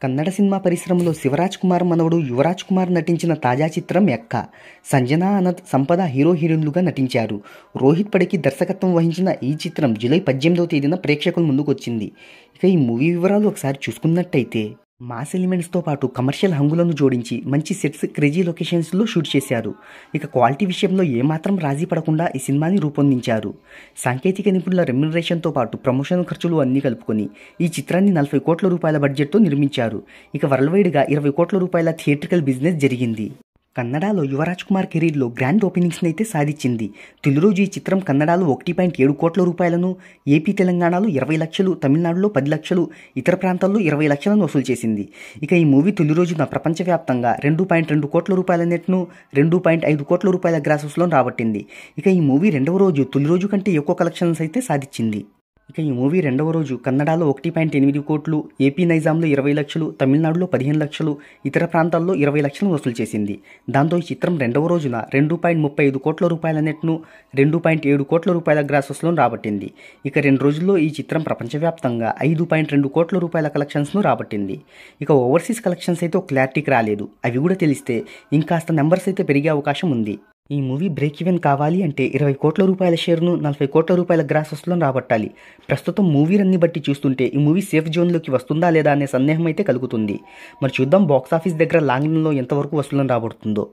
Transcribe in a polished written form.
Kannada cinema పరిశ్రమలో శివరాజ్ కుమార్ మనవడు యువరాజ్ కుమార్ నటించిన తాజా చిత్రం ఎక్క. సంజన అనంత్, సంపద హీరో హీరోయిన్లుగా నటించారు. రోహిత్ పడికి దర్శకత్వం వహించిన ఈ చిత్రం జూలై 18వ తేదీన ప్రేక్షకుల ముందుకు వచ్చింది. ఇక ఈ మూవీ వివరాలు ఒకసారి చూసుకున్నట్టయితే మాస్ ఎలిమెంట్స్తో పాటు కమర్షియల్ హంగులను జోడించి మంచి సెట్స్, క్రేజీ లొకేషన్స్లో షూట్ చేశారు. ఇక క్వాలిటీ విషయంలో ఏమాత్రం రాజీ పడకుండా ఈ సినిమాని రూపొందించారు. సాంకేతిక నిపుణుల రెమ్యునరేషన్తో పాటు ప్రమోషన్ ఖర్చులు అన్నీ కలుపుకొని ఈ చిత్రాన్ని 40 కోట్ల రూపాయల బడ్జెట్తో నిర్మించారు. ఇక వరల్డ్ వైడ్గా 20 కోట్ల రూపాయల థియేట్రికల్ బిజినెస్ జరిగింది. కన్నడలో యువరాజ్ కుమార్ కెరీర్లో గ్రాండ్ ఓపెనింగ్స్ని అయితే సాధించింది. తొలి రోజు ఈ చిత్రం కన్నడలో 1.7 కోట్ల రూపాయలను, ఏపీ తెలంగాణలో 20 లక్షలు, తమిళనాడులో 10 లక్షలు, ఇతర ప్రాంతాల్లో 20 లక్షలను వసూలు చేసింది. ఇక ఈ మూవీ తొలి రోజున ప్రపంచవ్యాప్తంగా 2.2 కోట్ల రూపాయల నెట్ను, 2.5 కోట్ల రూపాయల గ్రాసెస్లో రాబట్టింది. ఇక ఈ మూవీ రెండవ రోజు తొలి రోజు కంటే ఎక్కువ కలెక్షన్స్ అయితే సాధించింది. ఇక ఈ మూవీ రెండవ రోజు కన్నడలో 1.8 కోట్లు, ఏపీ నైజాంలో 20 లక్షలు, తమిళనాడులో 15 లక్షలు, ఇతర ప్రాంతాల్లో 20 లక్షలను వసూలు చేసింది. దాంతో ఈ చిత్రం రెండవ రోజున 2.35 కోట్ల రూపాయల నెట్ను, 2.7 కోట్ల రూపాయల గ్రాసెస్లో రాబట్టింది. ఇక 2 రోజుల్లో ఈ చిత్రం ప్రపంచవ్యాప్తంగా 5.2 కోట్ల రూపాయల కలెక్షన్స్ను రాబట్టింది. ఇక ఓవర్సీస్ కలెక్షన్స్ అయితే ఒక క్లారిటీకి రాలేదు. అవి కూడా తెలిస్తే ఇంకాస్త నెంబర్స్ అయితే పెరిగే అవకాశం ఉంది. ఈ మూవీ బ్రేక్ ఈవెన్ కావాలి అంటే 20 కోట్ల రూపాయల షేర్ను 40 కోట్ల రూపాయల గ్రాసెస్లో రాబట్టాలి. ప్రస్తుతం మూవీ రన్ని బట్టి చూస్తుంటే ఈ మూవీ సేఫ్ జోన్లోకి వస్తుందా లేదా అనే సందేహం అయితే కలుగుతుంది. మరి చూద్దాం బాక్సాఫీస్ దగ్గర లాంగ్ రన్లో ఎంతవరకు వసూలను రాబడుతుందో.